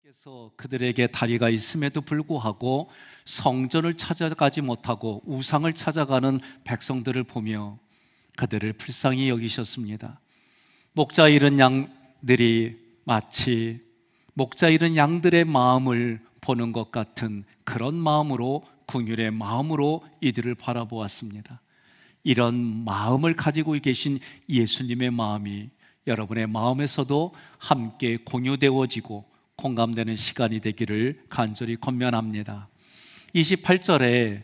그래서 그들에게 다리가 있음에도 불구하고 성전을 찾아가지 못하고 우상을 찾아가는 백성들을 보며 그들을 불쌍히 여기셨습니다. 목자 잃은 양들이 마치 목자 잃은 양들의 마음을 보는 것 같은 그런 마음으로, 긍휼의 마음으로 이들을 바라보았습니다. 이런 마음을 가지고 계신 예수님의 마음이 여러분의 마음에서도 함께 공유되어지고 공감되는 시간이 되기를 간절히 권면합니다. 28절에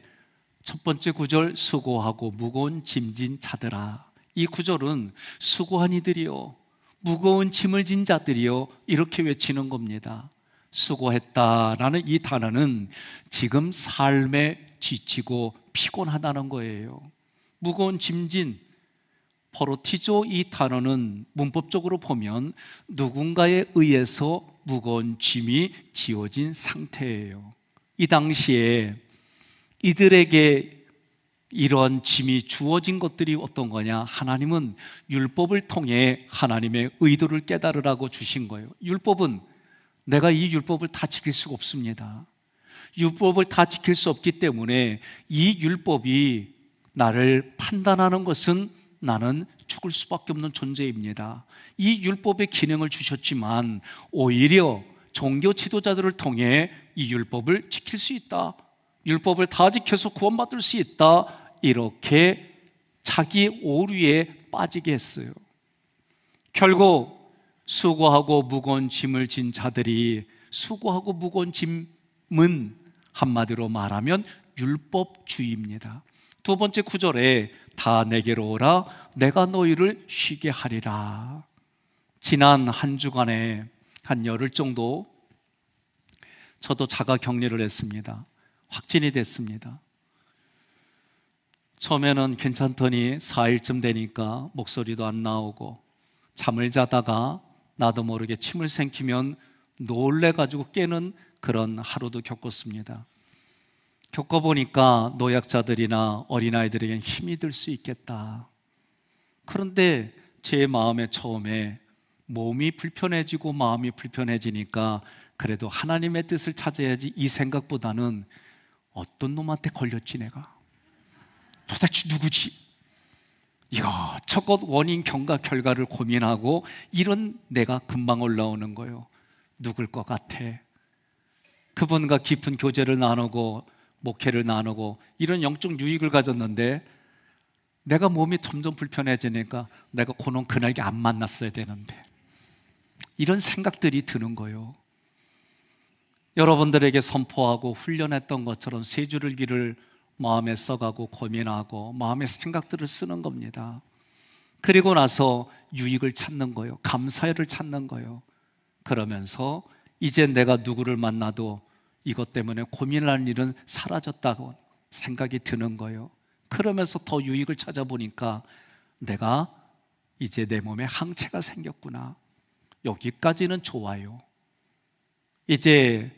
첫 번째 구절, 수고하고 무거운 짐진 자들아. 이 구절은 수고한 이들이요, 무거운 짐을 진 자들이요, 이렇게 외치는 겁니다. 수고했다라는 이 단어는 지금 삶에 지치고 피곤하다는 거예요. 무거운 짐진, 포로티조, 이 단어는 문법적으로 보면 누군가에 의해서 무거운 짐이 지어진 상태예요. 이 당시에 이들에게 이러한 짐이 주어진 것들이 어떤 거냐? 하나님은 율법을 통해 하나님의 의도를 깨달으라고 주신 거예요. 율법은 내가 이 율법을 다 지킬 수가 없습니다. 율법을 다 지킬 수 없기 때문에 이 율법이 나를 판단하는 것은 나는 죽을 수밖에 없는 존재입니다. 이 율법의 기능을 주셨지만 오히려 종교 지도자들을 통해 이 율법을 지킬 수 있다, 율법을 다 지켜서 구원받을 수 있다, 이렇게 자기 오류에 빠지게 했어요. 결국 수고하고 무거운 짐을 진 자들이, 수고하고 무거운 짐은 한마디로 말하면 율법주의입니다. 두 번째 구절에 다 내게로 오라, 내가 너희를 쉬게 하리라. 지난 한 주간에 한 열흘 정도 저도 자가 격리를 했습니다. 확진이 됐습니다. 처음에는 괜찮더니 4일쯤 되니까 목소리도 안 나오고, 잠을 자다가 나도 모르게 침을 삼키면 놀래가지고 깨는 그런 하루도 겪었습니다. 겪어보니까 노약자들이나 어린아이들에겐 힘이 들 수 있겠다. 그런데 제 마음에 처음에 몸이 불편해지고 마음이 불편해지니까 그래도 하나님의 뜻을 찾아야지, 이 생각보다는 어떤 놈한테 걸렸지 내가? 도대체 누구지? 이것저것 원인, 경과, 결과를 고민하고 이런 내가 금방 올라오는 거예요. 누굴 것 같아? 그분과 깊은 교제를 나누고 목회를 나누고 이런 영적 유익을 가졌는데 내가 몸이 점점 불편해지니까 내가 그놈 그날게 안 만났어야 되는데, 이런 생각들이 드는 거예요. 여러분들에게 선포하고 훈련했던 것처럼 세 줄을 길을 마음에 써가고 고민하고 마음의 생각들을 쓰는 겁니다. 그리고 나서 유익을 찾는 거예요. 감사를 찾는 거예요. 그러면서 이제 내가 누구를 만나도 이것 때문에 고민하는 일은 사라졌다고 생각이 드는 거예요. 그러면서 더 유익을 찾아보니까 내가 이제 내 몸에 항체가 생겼구나. 여기까지는 좋아요. 이제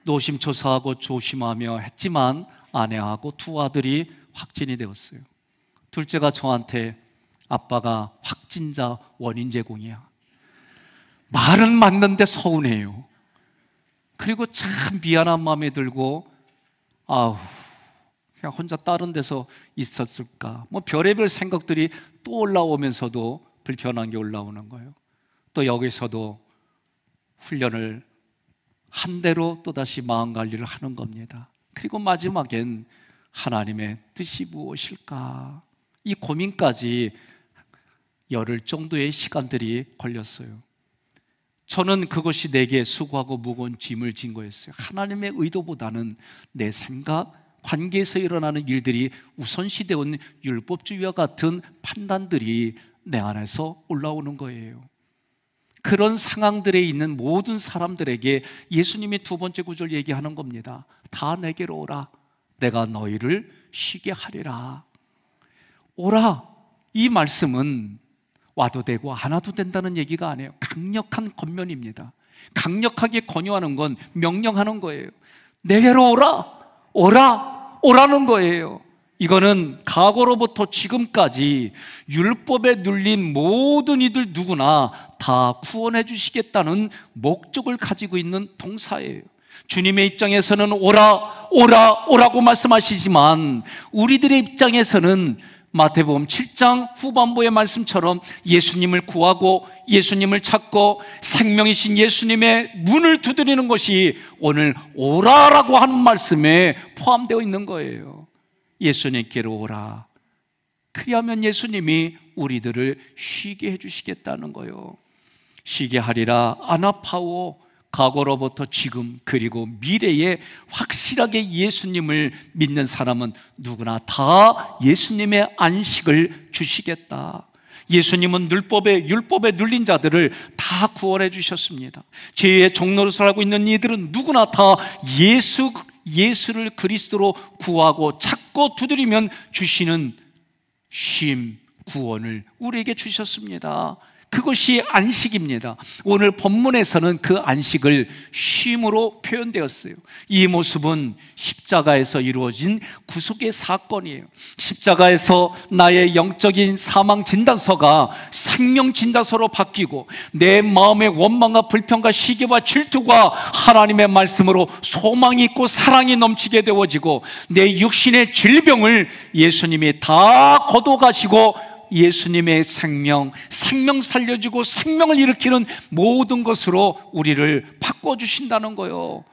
노심초사하고 조심하며 했지만 아내하고 두 아들이 확진이 되었어요. 둘째가 저한테 아빠가 확진자 원인 제공이야. 말은 맞는데 서운해요. 그리고 참 미안한 마음이 들고, 아우, 그냥 혼자 다른 데서 있었을까, 뭐 별의별 생각들이 또 올라오면서도 불편한 게 올라오는 거예요. 또 여기서도 훈련을 한 대로 또다시 마음관리를 하는 겁니다. 그리고 마지막엔 하나님의 뜻이 무엇일까, 이 고민까지 열흘 정도의 시간들이 걸렸어요. 저는 그것이 내게 수고하고 무거운 짐을 진 거였어요. 하나님의 의도보다는 내 생각, 관계에서 일어나는 일들이 우선시되온 율법주의와 같은 판단들이 내 안에서 올라오는 거예요. 그런 상황들에 있는 모든 사람들에게 예수님이 두 번째 구절 얘기하는 겁니다. 다 내게로 오라, 내가 너희를 쉬게 하리라. 오라, 이 말씀은 와도 되고 안 와도 된다는 얘기가 아니에요. 강력한 권면입니다. 강력하게 권유하는 건 명령하는 거예요. 내게로 오라, 오라, 오라는 거예요. 이거는 과거로부터 지금까지 율법에 눌린 모든 이들 누구나 다 구원해 주시겠다는 목적을 가지고 있는 동사예요. 주님의 입장에서는 오라, 오라, 오라고 말씀하시지만 우리들의 입장에서는 마태복음 7장 후반부의 말씀처럼 예수님을 구하고 예수님을 찾고 생명이신 예수님의 문을 두드리는 것이 오늘 오라라고 하는 말씀에 포함되어 있는 거예요. 예수님께로 오라. 그리하면 예수님이 우리들을 쉬게 해주시겠다는 거예요. 쉬게 하리라. 아나파오. 과거로부터 지금 그리고 미래에 확실하게 예수님을 믿는 사람은 누구나 다 예수님의 안식을 주시겠다. 예수님은 율법에 눌린 자들을 다 구원해 주셨습니다. 죄의 종로를 살고 있는 이들은 누구나 다 예수를 그리스도로 구하고 찾고 두드리면 주시는 쉼, 구원을 우리에게 주셨습니다. 그것이 안식입니다. 오늘 본문에서는 그 안식을 쉼으로 표현되었어요. 이 모습은 십자가에서 이루어진 구속의 사건이에요. 십자가에서 나의 영적인 사망 진단서가 생명 진단서로 바뀌고 내 마음의 원망과 불평과 시기와 질투가 하나님의 말씀으로 소망이 있고 사랑이 넘치게 되어지고 내 육신의 질병을 예수님이 다 거둬가시고 예수님의 생명 살려주고 생명을 일으키는 모든 것으로 우리를 바꿔주신다는 거예요.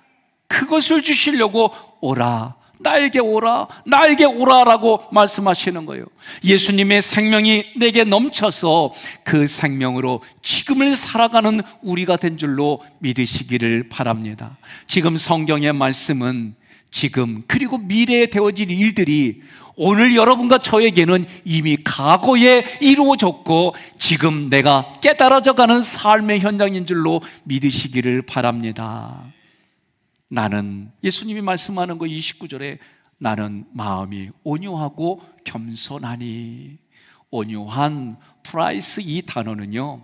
그것을 주시려고 오라, 나에게 오라, 나에게 오라라고 말씀하시는 거예요. 예수님의 생명이 내게 넘쳐서 그 생명으로 지금을 살아가는 우리가 된 줄로 믿으시기를 바랍니다. 지금 성경의 말씀은 지금 그리고 미래에 되어질 일들이 오늘 여러분과 저에게는 이미 과거에 이루어졌고 지금 내가 깨달아져가는 삶의 현장인 줄로 믿으시기를 바랍니다. 나는 예수님이 말씀하는 거 29절에 나는 마음이 온유하고 겸손하니. 온유한, 프라이스, 이 단어는요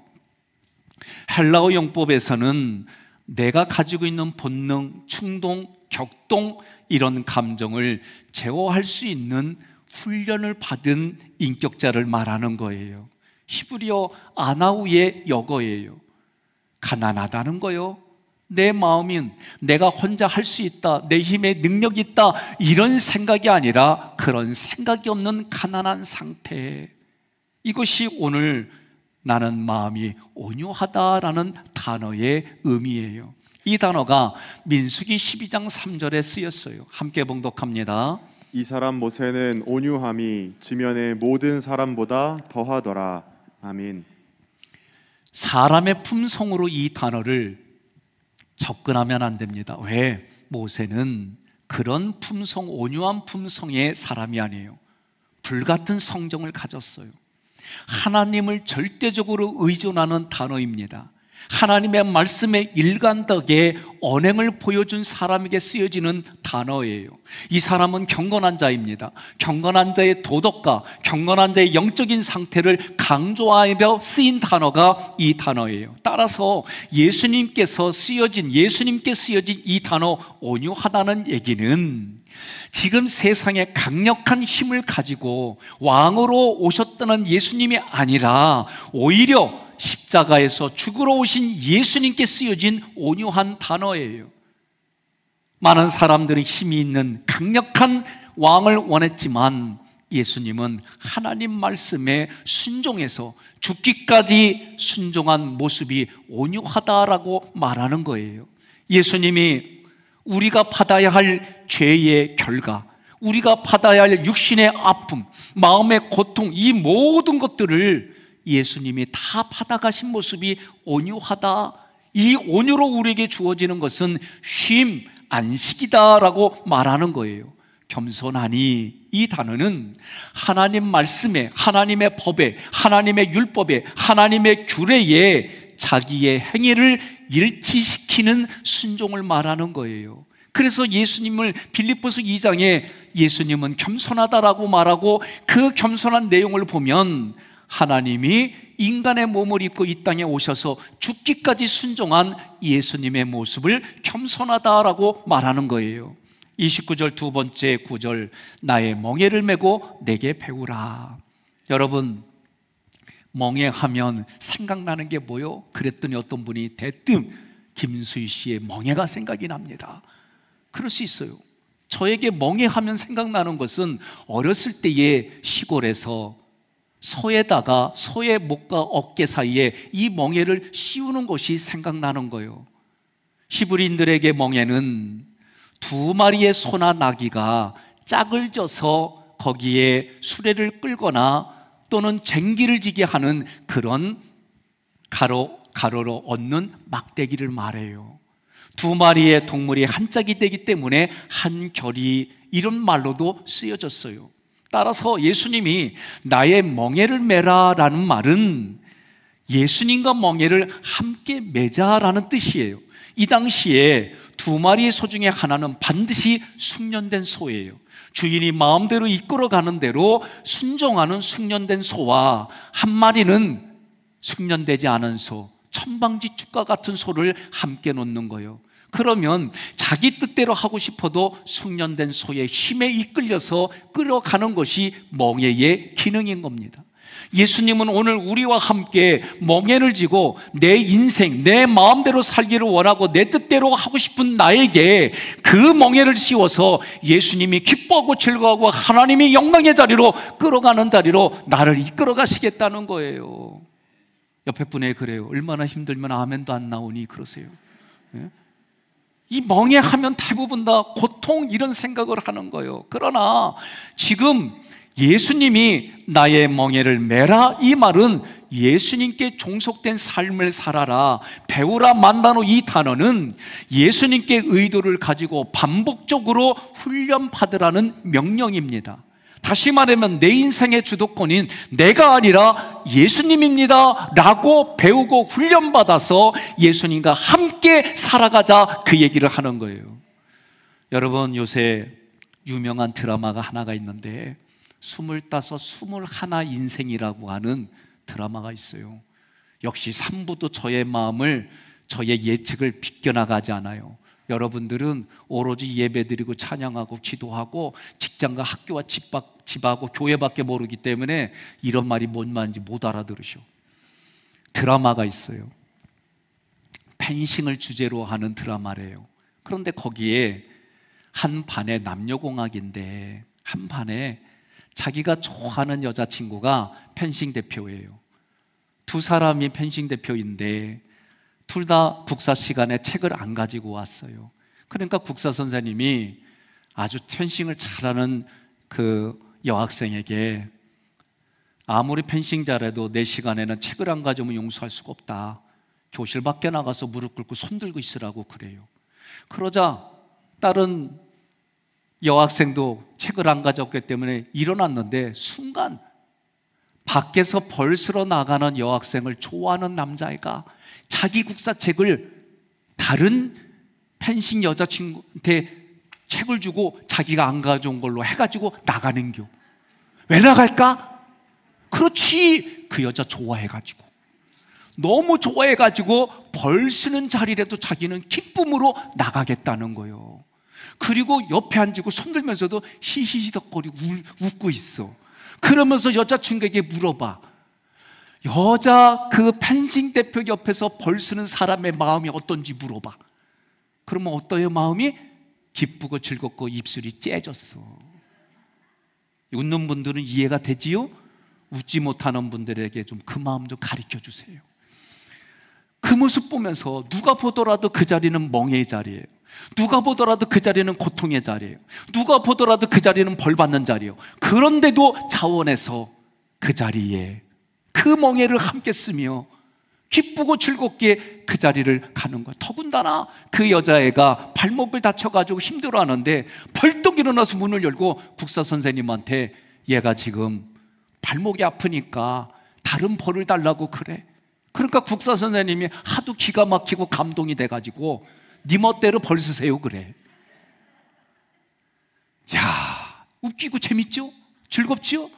헬라어 용법에서는 내가 가지고 있는 본능, 충동, 격동 이런 감정을 제어할 수 있는 훈련을 받은 인격자를 말하는 거예요. 히브리어 아나우의 역어예요. 가난하다는 거요, 내 마음인 내가 혼자 할 수 있다, 내 힘에 능력이 있다 이런 생각이 아니라 그런 생각이 없는 가난한 상태. 이것이 오늘 나는 마음이 온유하다라는 단어의 의미예요. 이 단어가 민수기 12장 3절에 쓰였어요. 함께 봉독합니다. 이 사람 모세는 온유함이 지면의 모든 사람보다 더하더라. 아멘. 사람의 품성으로 이 단어를 접근하면 안 됩니다. 왜? 모세는 그런 품성, 온유한 품성의 사람이 아니에요. 불같은 성정을 가졌어요. 하나님을 절대적으로 의존하는 단어입니다. 하나님의 말씀의 일관되게 언행을 보여준 사람에게 쓰여지는 단어예요. 이 사람은 경건한 자입니다. 경건한 자의 도덕과 경건한 자의 영적인 상태를 강조하며 쓰인 단어가 이 단어예요. 따라서 예수님께 쓰여진 이 단어 온유하다는 얘기는 지금 세상에 강력한 힘을 가지고 왕으로 오셨다는 예수님이 아니라 오히려 십자가에서 죽으러 오신 예수님께 쓰여진 온유한 단어예요. 많은 사람들이 힘이 있는 강력한 왕을 원했지만 예수님은 하나님 말씀에 순종해서 죽기까지 순종한 모습이 온유하다라고 말하는 거예요. 예수님이 우리가 받아야 할 죄의 결과, 우리가 받아야 할 육신의 아픔, 마음의 고통, 이 모든 것들을 예수님이 다 받아가신 모습이 온유하다. 이 온유로 우리에게 주어지는 것은 쉼, 안식이다라고 말하는 거예요. 겸손하니, 이 단어는 하나님 말씀에, 하나님의 법에, 하나님의 율법에, 하나님의 규례에 자기의 행위를 일치시키는 순종을 말하는 거예요. 그래서 예수님을 빌립보서 2장에 예수님은 겸손하다라고 말하고 그 겸손한 내용을 보면 하나님이 인간의 몸을 입고 이 땅에 오셔서 죽기까지 순종한 예수님의 모습을 겸손하다라고 말하는 거예요. 29절 두 번째 구절, 나의 멍에를 메고 내게 배우라. 여러분, 멍에하면 생각나는 게 뭐요? 그랬더니 어떤 분이 대뜸 김수희 씨의 멍에가 생각이 납니다. 그럴 수 있어요. 저에게 멍에하면 생각나는 것은 어렸을 때의 시골에서 소에다가 소의 목과 어깨 사이에 이 멍에를 씌우는 것이 생각나는 거예요. 히브리인들에게 멍에는 두 마리의 소나 나귀가 짝을 져서 거기에 수레를 끌거나 또는 쟁기를 지게 하는 그런 가로로 얻는 막대기를 말해요. 두 마리의 동물이 한 짝이 되기 때문에 한결이, 이런 말로도 쓰여졌어요. 따라서 예수님이 나의 멍에를 메라라는 말은 예수님과 멍에를 함께 매자라는 뜻이에요. 이 당시에 두 마리의 소 중에 하나는 반드시 숙련된 소예요. 주인이 마음대로 이끌어가는 대로 순종하는 숙련된 소와 한 마리는 숙련되지 않은 소, 천방지축과 같은 소를 함께 놓는 거예요. 그러면 자기 뜻대로 하고 싶어도 숙련된 소의 힘에 이끌려서 끌어가는 것이 멍에의 기능인 겁니다. 예수님은 오늘 우리와 함께 멍에를 지고 내 인생, 내 마음대로 살기를 원하고 내 뜻대로 하고 싶은 나에게 그 멍에를 씌워서 예수님이 기뻐하고 즐거워하고 하나님이 영광의 자리로 끌어가는 자리로 나를 이끌어 가시겠다는 거예요. 옆에 분에 그래요. 얼마나 힘들면 아멘도 안 나오니 그러세요. 예? 이 멍에하면 대부분 다 고통, 이런 생각을 하는 거예요. 그러나 지금 예수님이 나의 멍에를 메라, 이 말은 예수님께 종속된 삶을 살아라, 배우라, 만다노, 이 단어는 예수님께 의도를 가지고 반복적으로 훈련받으라는 명령입니다. 다시 말하면 내 인생의 주도권인 내가 아니라 예수님입니다 라고 배우고 훈련받아서 예수님과 함께 살아가자, 그 얘기를 하는 거예요. 여러분, 요새 유명한 드라마가 하나가 있는데 25, 21 인생이라고 하는 드라마가 있어요. 역시 3부도 저의 마음을, 저의 예측을 비껴나가지 않아요. 여러분들은 오로지 예배드리고 찬양하고 기도하고 직장과 학교와 집하고 교회밖에 모르기 때문에 이런 말이 뭔 말인지 못 알아들으셔. 드라마가 있어요. 펜싱을 주제로 하는 드라마래요. 그런데 거기에 한 반에 남녀공학인데 한 반에 자기가 좋아하는 여자친구가 펜싱 대표예요. 두 사람이 펜싱 대표인데 둘 다 국사 시간에 책을 안 가지고 왔어요. 그러니까 국사 선생님이 아주 펜싱을 잘하는 그 여학생에게 아무리 펜싱 잘해도 내 시간에는 책을 안 가져오면 용서할 수가 없다. 교실 밖에 나가서 무릎 꿇고 손 들고 있으라고 그래요. 그러자 다른 여학생도 책을 안 가져왔기 때문에 일어났는데 순간 밖에서 벌스러 나가는 여학생을 좋아하는 남자애가 자기 국사책을 다른 펜싱 여자친구한테 책을 주고 자기가 안 가져온 걸로 해가지고 나가는겨. 왜 나갈까? 그렇지, 그 여자 좋아해가지고, 너무 좋아해가지고 벌 쓰는 자리라도 자기는 기쁨으로 나가겠다는 거예요. 그리고 옆에 앉고 손들면서도 히히히덕거리고 웃고 있어. 그러면서 여자친구에게 물어봐. 여자 그 펜싱 대표 옆에서 벌 쓰는 사람의 마음이 어떤지 물어봐. 그러면 어떠해요? 마음이 기쁘고 즐겁고 입술이 째졌어. 웃는 분들은 이해가 되지요? 웃지 못하는 분들에게 좀 그 마음 좀 가르쳐 주세요. 그 모습 보면서 누가 보더라도 그 자리는 멍해의 자리예요. 누가 보더라도 그 자리는 고통의 자리예요. 누가 보더라도 그 자리는 벌 받는 자리예요. 그런데도 자원해서 그 자리에 그 멍해를 함께 쓰며 기쁘고 즐겁게 그 자리를 가는 거예요. 더군다나 그 여자애가 발목을 다쳐가지고 힘들어하는데 벌떡 일어나서 문을 열고 국사 선생님한테 얘가 지금 발목이 아프니까 다른 벌을 달라고 그래. 그러니까 국사 선생님이 하도 기가 막히고 감동이 돼가지고 네 멋대로 벌 쓰세요 그래. 야, 웃기고 재밌죠? 즐겁죠?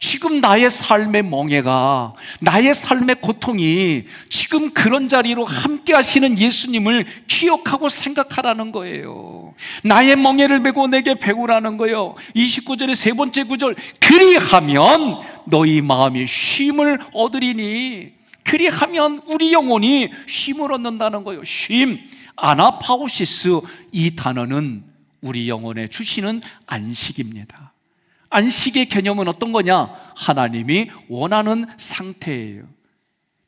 지금 나의 삶의 멍해가, 나의 삶의 고통이 지금 그런 자리로 함께 하시는 예수님을 기억하고 생각하라는 거예요. 나의 멍해를 메고 내게 배우라는 거예요. 29절의 세 번째 구절, 그리하면 너희 마음이 쉼을 얻으리니, 그리하면 우리 영혼이 쉼을 얻는다는 거예요. 쉼, 아나파우시스, 이 단어는 우리 영혼에 주시는 안식입니다. 안식의 개념은 어떤 거냐? 하나님이 원하는 상태예요.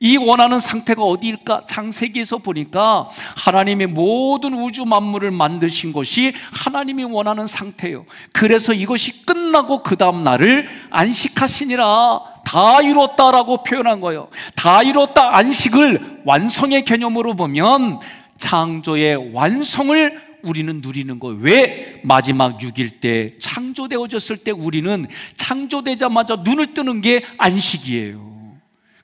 이 원하는 상태가 어디일까? 창세기에서 보니까 하나님이 모든 우주 만물을 만드신 것이 하나님이 원하는 상태예요. 그래서 이것이 끝나고 그 다음 날을 안식하시니라, 다 이뤘다라고 표현한 거예요. 다 이뤘다, 안식을 완성의 개념으로 보면 창조의 완성을 우리는 누리는 거예요. 왜? 마지막 6일 때 창조되어졌을 때 우리는 창조되자마자 눈을 뜨는 게 안식이에요.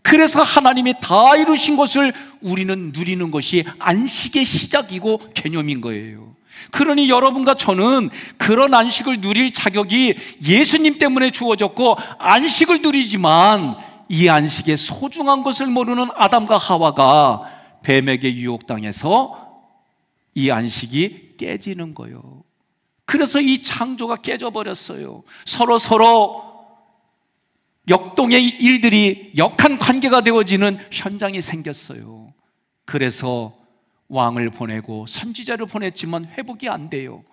그래서 하나님이 다 이루신 것을 우리는 누리는 것이 안식의 시작이고 개념인 거예요. 그러니 여러분과 저는 그런 안식을 누릴 자격이 예수님 때문에 주어졌고, 안식을 누리지만 이 안식의 소중한 것을 모르는 아담과 하와가 뱀에게 유혹당해서 이 안식이 깨지는 거예요. 그래서 이 창조가 깨져버렸어요. 서로 역동의 일들이 역한 관계가 되어지는 현장이 생겼어요. 그래서 왕을 보내고 선지자를 보냈지만 회복이 안 돼요.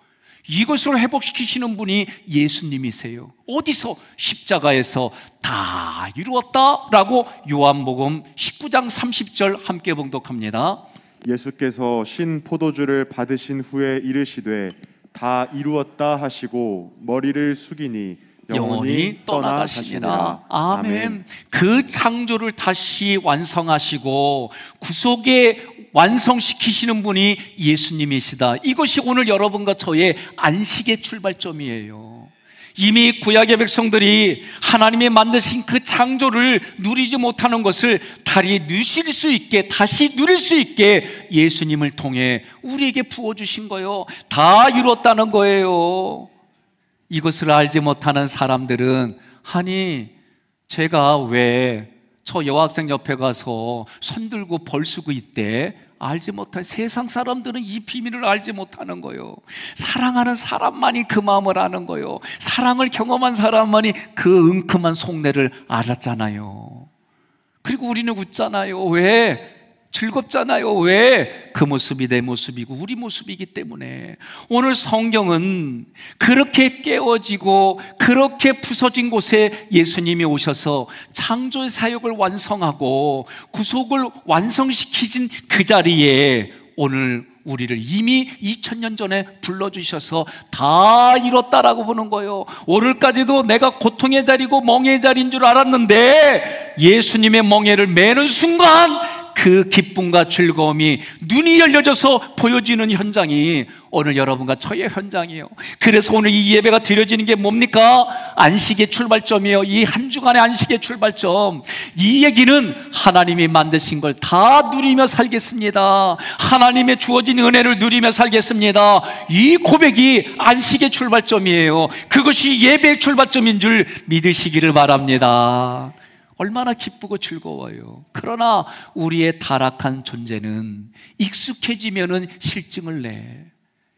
이것을 회복시키시는 분이 예수님이세요. 어디서? 십자가에서 다 이루었다라고 요한복음 19장 30절 함께 봉독합니다. 예수께서 신 포도주를 받으신 후에 이르시되 다 이루었다 하시고 머리를 숙이니 영원히 떠나가시니라. 아멘. 그 창조를 다시 완성하시고 구속에 완성시키시는 분이 예수님이시다. 이것이 오늘 여러분과 저의 안식의 출발점이에요. 이미 구약의 백성들이 하나님이 만드신 그 창조를 누리지 못하는 것을 다시 누실 수 있게, 다시 누릴 수 있게 예수님을 통해 우리에게 부어주신 거예요. 다 이뤘다는 거예요. 이것을 알지 못하는 사람들은, 아니 제가 왜 저 여학생 옆에 가서 손 들고 벌 쓰고 있대? 알지 못한, 세상 사람들은 이 비밀을 알지 못하는 거예요. 사랑하는 사람만이 그 마음을 아는 거예요. 사랑을 경험한 사람만이 그 은큼한 속내를 알았잖아요. 그리고 우리는 웃잖아요. 왜? 즐겁잖아요. 왜? 그 모습이 내 모습이고 우리 모습이기 때문에. 오늘 성경은 그렇게 깨어지고 그렇게 부서진 곳에 예수님이 오셔서 창조의 사역을 완성하고 구속을 완성시키신 그 자리에 오늘 우리를 이미 2000년 전에 불러주셔서 다 이뤘다라고 보는 거예요. 오늘까지도 내가 고통의 자리고 멍해의 자리인 줄 알았는데 예수님의 멍해를 매는 순간 그 기쁨과 즐거움이 눈이 열려져서 보여지는 현장이 오늘 여러분과 저의 현장이에요. 그래서 오늘 이 예배가 드려지는 게 뭡니까? 안식의 출발점이에요. 이 한 주간의 안식의 출발점. 이 얘기는 하나님이 만드신 걸 다 누리며 살겠습니다. 하나님의 주어진 은혜를 누리며 살겠습니다. 이 고백이 안식의 출발점이에요. 그것이 예배의 출발점인 줄 믿으시기를 바랍니다. 얼마나 기쁘고 즐거워요. 그러나 우리의 타락한 존재는 익숙해지면은 실증을 내.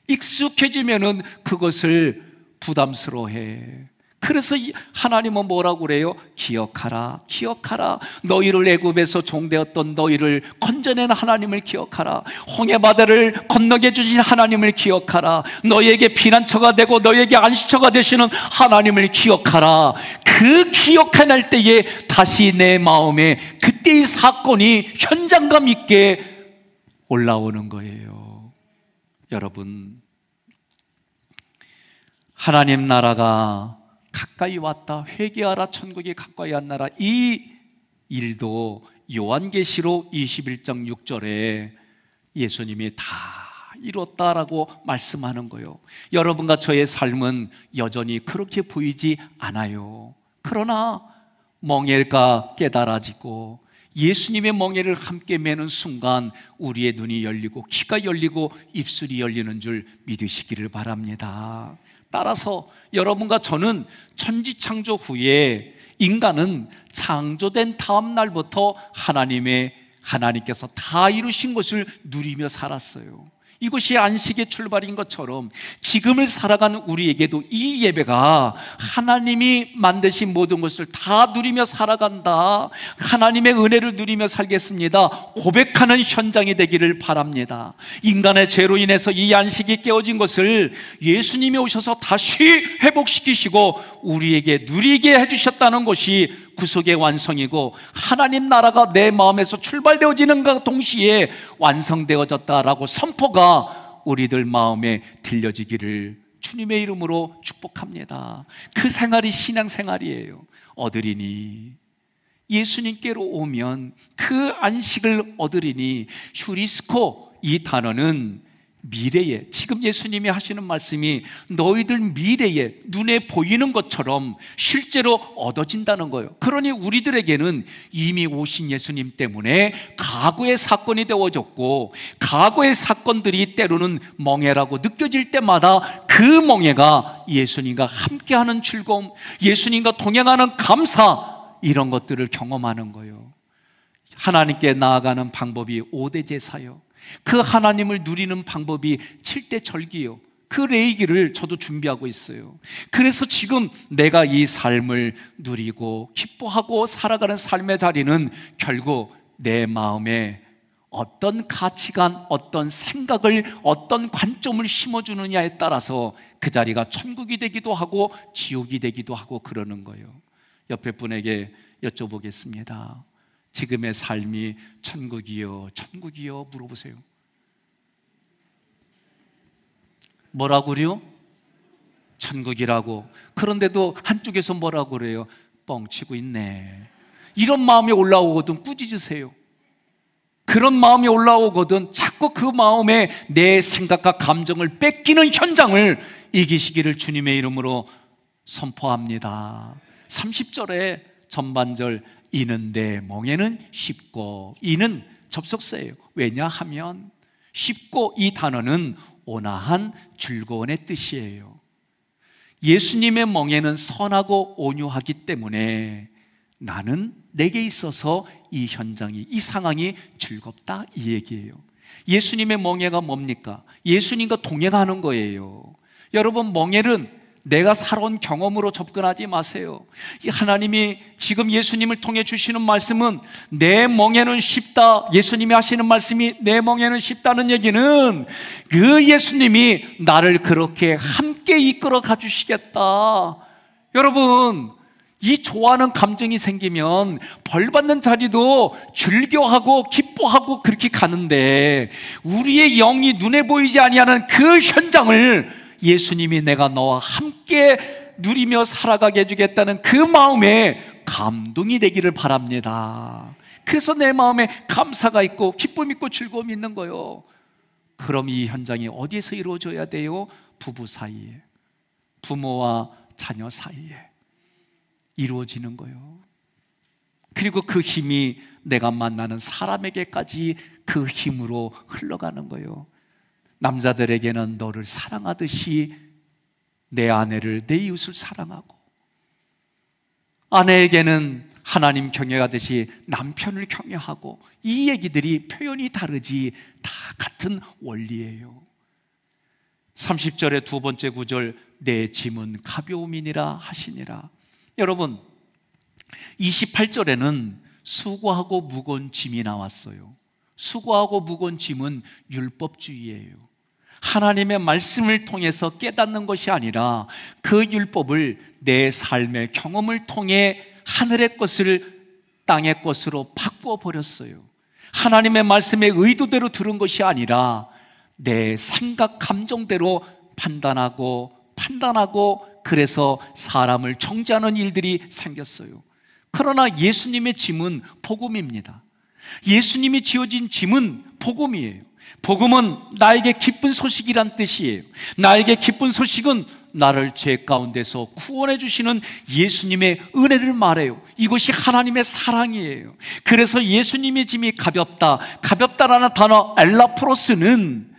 익숙해지면은 그것을 부담스러워해. 그래서 하나님은 뭐라고 그래요? 기억하라, 기억하라. 너희를 애굽에서 종되었던 너희를 건져낸 하나님을 기억하라. 홍해바다를 건너게 주신 하나님을 기억하라. 너희에게 피난처가 되고 너희에게 안식처가 되시는 하나님을 기억하라. 그 기억해낼 때에 다시 내 마음에 그때의 사건이 현장감 있게 올라오는 거예요. 여러분, 하나님 나라가 가까이 왔다, 회개하라, 천국이 가까이 왔나라. 이 일도 요한계시록 21장 6절에 예수님이 다 이뤘다라고 말씀하는 거예요. 여러분과 저의 삶은 여전히 그렇게 보이지 않아요. 그러나 멍해가 깨달아지고 예수님의 멍해를 함께 매는 순간 우리의 눈이 열리고 귀가 열리고 입술이 열리는 줄 믿으시기를 바랍니다. 따라서 여러분과 저는 천지창조 후에 인간은 창조된 다음 날부터 하나님께서 다 이루신 것을 누리며 살았어요. 이것이 안식의 출발인 것처럼 지금을 살아가는 우리에게도 이 예배가 하나님이 만드신 모든 것을 다 누리며 살아간다, 하나님의 은혜를 누리며 살겠습니다 고백하는 현장이 되기를 바랍니다. 인간의 죄로 인해서 이 안식이 깨어진 것을 예수님이 오셔서 다시 회복시키시고 우리에게 누리게 해주셨다는 것이 구속의 완성이고, 하나님 나라가 내 마음에서 출발되어지는가 동시에 완성되어졌다라고 선포가 우리들 마음에 들려지기를 주님의 이름으로 축복합니다. 그 생활이 신앙생활이에요. 얻으리니, 예수님께로 오면 그 안식을 얻으리니. 휴리스코, 이 단어는 미래에, 지금 예수님이 하시는 말씀이 너희들 미래에 눈에 보이는 것처럼 실제로 얻어진다는 거예요. 그러니 우리들에게는 이미 오신 예수님 때문에 과거의 사건이 되어졌고, 과거의 사건들이 때로는 멍해라고 느껴질 때마다 그 멍해가 예수님과 함께하는 즐거움, 예수님과 동행하는 감사, 이런 것들을 경험하는 거예요. 하나님께 나아가는 방법이 5대 제사요, 그 하나님을 누리는 방법이 7대 절기요, 그 레이기를 저도 준비하고 있어요. 그래서 지금 내가 이 삶을 누리고 기뻐하고 살아가는 삶의 자리는 결국 내 마음에 어떤 가치관, 어떤 생각을, 어떤 관점을 심어주느냐에 따라서 그 자리가 천국이 되기도 하고 지옥이 되기도 하고 그러는 거예요. 옆에 분에게 여쭤보겠습니다. 지금의 삶이 천국이요, 천국이요 물어보세요. 뭐라고요? 천국이라고. 그런데도 한쪽에서 뭐라고 그래요? 뻥치고 있네. 이런 마음이 올라오거든 꾸짖으세요. 그런 마음이 올라오거든 자꾸 그 마음에 내 생각과 감정을 뺏기는 현장을 이기시기를 주님의 이름으로 선포합니다. 30절에 전반절, 이는 내 멍에는 쉽고, 이는 접속사예요. 왜냐하면, 쉽고, 이 단어는 온화한 즐거움의 뜻이에요. 예수님의 멍에는 선하고 온유하기 때문에 나는 내게 있어서 이 현장이, 이 상황이 즐겁다, 이 얘기예요. 예수님의 멍에가 뭡니까? 예수님과 동행하는 거예요. 여러분, 멍에는 내가 살아온 경험으로 접근하지 마세요. 하나님이 지금 예수님을 통해 주시는 말씀은 내 멍에는 쉽다, 예수님이 하시는 말씀이 내 멍에는 쉽다는 얘기는 그 예수님이 나를 그렇게 함께 이끌어 가주시겠다. 여러분, 이 좋아하는 감정이 생기면 벌 받는 자리도 즐겨하고 기뻐하고 그렇게 가는데, 우리의 영이 눈에 보이지 아니하는 그 현장을 예수님이 내가 너와 함께 누리며 살아가게 해주겠다는 그 마음에 감동이 되기를 바랍니다. 그래서 내 마음에 감사가 있고 기쁨 있고 즐거움이 있는 거예요. 그럼 이 현장이 어디에서 이루어져야 돼요? 부부 사이에, 부모와 자녀 사이에 이루어지는 거예요. 그리고 그 힘이 내가 만나는 사람에게까지 그 힘으로 흘러가는 거예요. 남자들에게는 너를 사랑하듯이 내 아내를, 내 이웃을 사랑하고, 아내에게는 하나님 경외하듯이 남편을 경외하고, 이 얘기들이 표현이 다르지 다 같은 원리예요. 30절의 두 번째 구절, 내 짐은 가벼움이니라 하시니라. 여러분, 28절에는 수고하고 무거운 짐이 나왔어요. 수고하고 무거운 짐은 율법주의예요. 하나님의 말씀을 통해서 깨닫는 것이 아니라 그 율법을 내 삶의 경험을 통해 하늘의 것을 땅의 것으로 바꾸어 버렸어요. 하나님의 말씀의 의도대로 들은 것이 아니라 내 생각, 감정대로 판단하고 그래서 사람을 정죄하는 일들이 생겼어요. 그러나 예수님의 짐은 복음입니다. 예수님이 지어진 짐은 복음이에요. 복음은 나에게 기쁜 소식이란 뜻이에요. 나에게 기쁜 소식은 나를 죄 가운데서 구원해 주시는 예수님의 은혜를 말해요. 이것이 하나님의 사랑이에요. 그래서 예수님의 짐이 가볍다라는 단어 엘라프로스는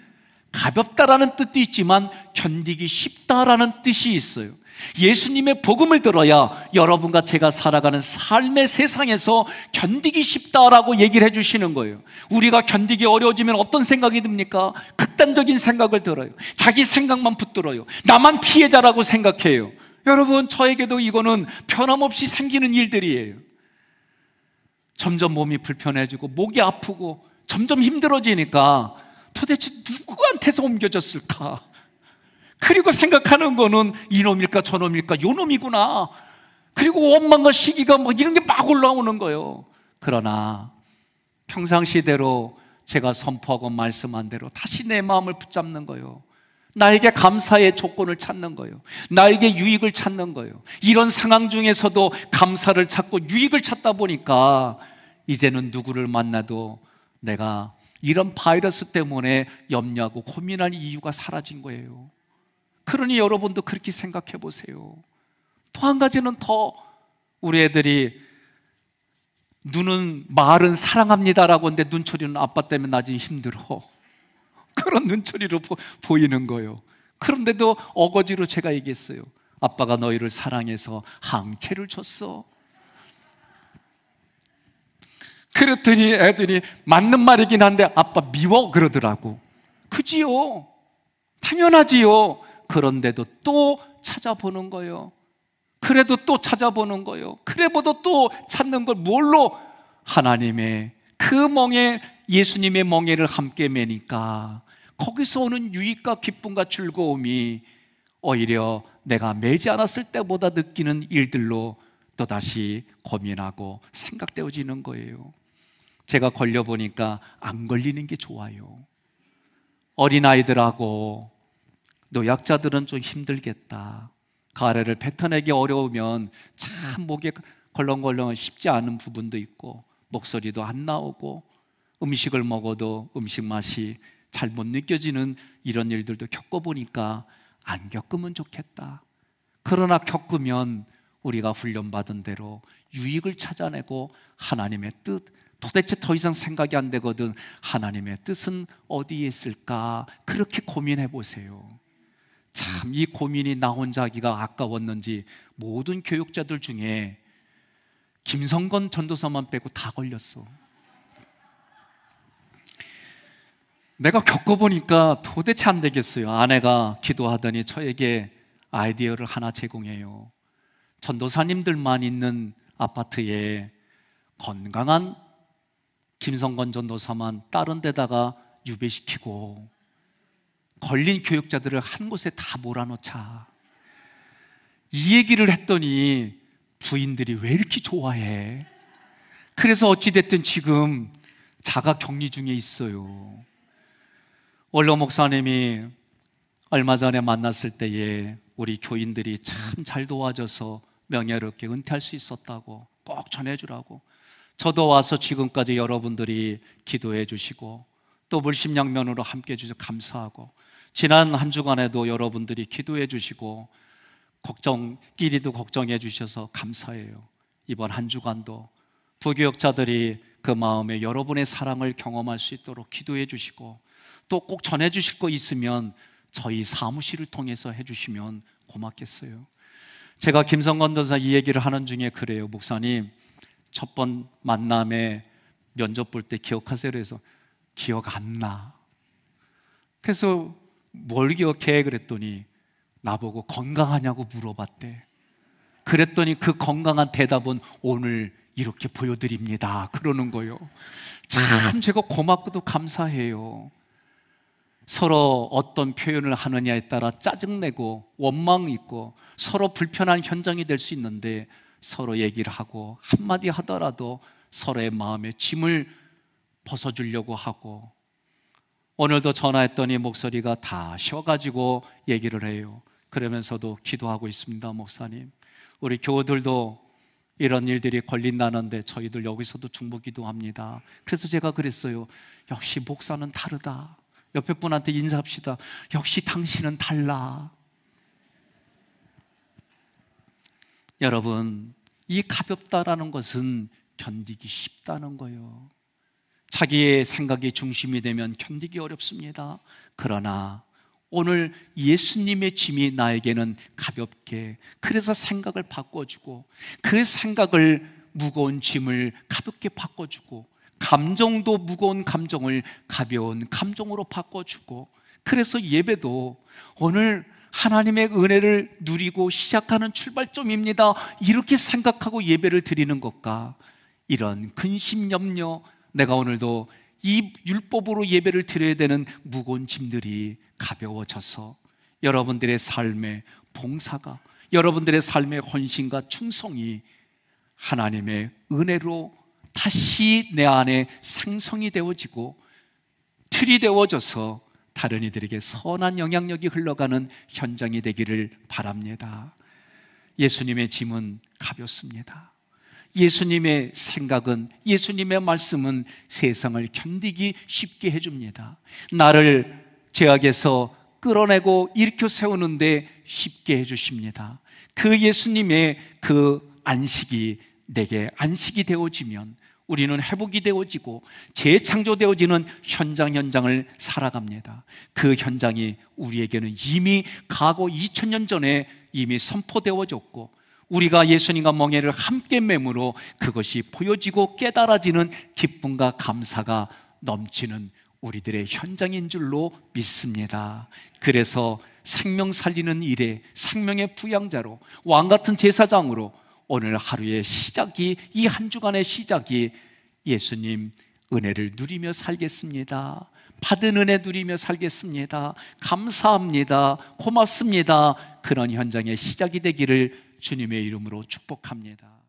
가볍다라는 뜻도 있지만 견디기 쉽다라는 뜻이 있어요. 예수님의 복음을 들어야 여러분과 제가 살아가는 삶의 세상에서 견디기 쉽다라고 얘기를 해주시는 거예요. 우리가 견디기 어려워지면 어떤 생각이 듭니까? 극단적인 생각을 들어요. 자기 생각만 붙들어요. 나만 피해자라고 생각해요. 여러분, 저에게도 이거는 변함없이 생기는 일들이에요. 점점 몸이 불편해지고 목이 아프고 점점 힘들어지니까 도대체 누구한테서 옮겨졌을까? 그리고 생각하는 거는 이놈일까 저놈일까 요놈이구나. 그리고 원망과 시기가 이런 게 막 올라오는 거예요. 그러나 평상시대로 제가 선포하고 말씀한 대로 다시 내 마음을 붙잡는 거예요. 나에게 감사의 조건을 찾는 거예요. 나에게 유익을 찾는 거예요. 이런 상황 중에서도 감사를 찾고 유익을 찾다 보니까 이제는 누구를 만나도 내가 이런 바이러스 때문에 염려하고 고민할 이유가 사라진 거예요. 그러니 여러분도 그렇게 생각해 보세요. 또 한 가지는 더 우리 애들이 눈은 말은 사랑합니다라고 하는데 눈초리는 아빠 때문에 나중에 힘들어. 그런 눈초리로 보이는 거예요. 그런데도 어거지로 제가 얘기했어요. 아빠가 너희를 사랑해서 항체를 줬어. 그랬더니 애들이 맞는 말이긴 한데 아빠 미워 그러더라고. 그지요? 당연하지요. 그런데도 또 찾아보는 거예요. 그래도 또 찾아보는 거예요. 그래도 또 찾는 걸 뭘로? 하나님의 그 멍에, 예수님의 멍에를 함께 매니까 거기서 오는 유익과 기쁨과 즐거움이 오히려 내가 매지 않았을 때보다 느끼는 일들로 또다시 고민하고 생각되어지는 거예요. 제가 걸려보니까 안 걸리는 게 좋아요. 어린아이들하고 노약자들은 좀 힘들겠다. 가래를 뱉어내기 어려우면 참 목에 걸렁걸렁 쉽지 않은 부분도 있고 목소리도 안 나오고 음식을 먹어도 음식 맛이 잘 못 느껴지는 이런 일들도 겪어보니까 안 겪으면 좋겠다. 그러나 겪으면 우리가 훈련받은 대로 유익을 찾아내고 하나님의 뜻, 도대체 더 이상 생각이 안 되거든. 하나님의 뜻은 어디에 있을까? 그렇게 고민해 보세요. 참 이 고민이 나 혼자 하기가 아까웠는지 모든 교육자들 중에 김성건 전도사만 빼고 다 걸렸어. 내가 겪어보니까 도대체 안 되겠어요. 아내가 기도하더니 저에게 아이디어를 하나 제공해요. 전도사님들만 있는 아파트에 건강한 김성건 전도사만 다른 데다가 유배시키고 걸린 교육자들을 한 곳에 다 몰아넣자. 이 얘기를 했더니 부인들이 왜 이렇게 좋아해? 그래서 어찌됐든 지금 자가 격리 중에 있어요. 원로 목사님이 얼마 전에 만났을 때에 우리 교인들이 참 잘 도와줘서 명예롭게 은퇴할 수 있었다고 꼭 전해주라고. 저도 와서 지금까지 여러분들이 기도해 주시고 또 물심양면으로 함께 해주셔서 감사하고, 지난 한 주간에도 여러분들이 기도해 주시고 끼리도 걱정해 주셔서 감사해요. 이번 한 주간도 부교역자들이 그 마음에 여러분의 사랑을 경험할 수 있도록 기도해 주시고 또 꼭 전해 주실 거 있으면 저희 사무실을 통해서 해주시면 고맙겠어요. 제가 김성건 전사 이 얘기를 하는 중에 그래요. 목사님, 첫 번 만남에 면접 볼 때 기억하세요? 그래서 기억 안 나. 그래서 뭘 기억해? 그랬더니 나보고 건강하냐고 물어봤대. 그랬더니 그 건강한 대답은 오늘 이렇게 보여드립니다 그러는 거예요. 참 제가 고맙고도 감사해요. 서로 어떤 표현을 하느냐에 따라 짜증내고 원망 있고 서로 불편한 현장이 될 수 있는데 서로 얘기를 하고 한마디 하더라도 서로의 마음의 짐을 벗어주려고 하고, 오늘도 전화했더니 목소리가 다 쉬어가지고 얘기를 해요. 그러면서도 기도하고 있습니다. 목사님, 우리 교우들도 이런 일들이 걸린다는데 저희들 여기서도 중보 기도합니다. 그래서 제가 그랬어요. 역시 목사는 다르다. 옆에 분한테 인사합시다. 역시 당신은 달라. 여러분, 이 가볍다라는 것은 견디기 쉽다는 거예요. 자기의 생각이 중심이 되면 견디기 어렵습니다. 그러나 오늘 예수님의 짐이 나에게는 가볍게, 그래서 생각을 바꿔주고, 그 생각을, 무거운 짐을 가볍게 바꿔주고, 감정도 무거운 감정을 가벼운 감정으로 바꿔주고, 그래서 예배도 오늘 하나님의 은혜를 누리고 시작하는 출발점입니다, 이렇게 생각하고 예배를 드리는 것과, 이런 근심 염려, 내가 오늘도 이 율법으로 예배를 드려야 되는 무거운 짐들이 가벼워져서 여러분들의 삶의 봉사가, 여러분들의 삶의 헌신과 충성이 하나님의 은혜로 다시 내 안에 생성이 되어지고 틀이 되어져서 다른 이들에게 선한 영향력이 흘러가는 현장이 되기를 바랍니다. 예수님의 짐은 가볍습니다. 예수님의 생각은, 예수님의 말씀은 세상을 견디기 쉽게 해줍니다. 나를 죄악에서 끌어내고 일으켜 세우는데 쉽게 해주십니다. 그 예수님의 그 안식이 내게 안식이 되어지면 우리는 회복이 되어지고 재창조되어지는 현장을 살아갑니다. 그 현장이 우리에게는 이미 과거 2000년 전에 이미 선포되어졌고, 우리가 예수님과 멍에를 함께 매므로 그것이 보여지고 깨달아지는 기쁨과 감사가 넘치는 우리들의 현장인 줄로 믿습니다. 그래서 생명 살리는 일에 생명의 부양자로, 왕같은 제사장으로 오늘 하루의 시작이, 이 한 주간의 시작이 예수님 은혜를 누리며 살겠습니다. 받은 은혜 누리며 살겠습니다. 감사합니다. 고맙습니다. 그런 현장의 시작이 되기를 주님의 이름으로 축복합니다.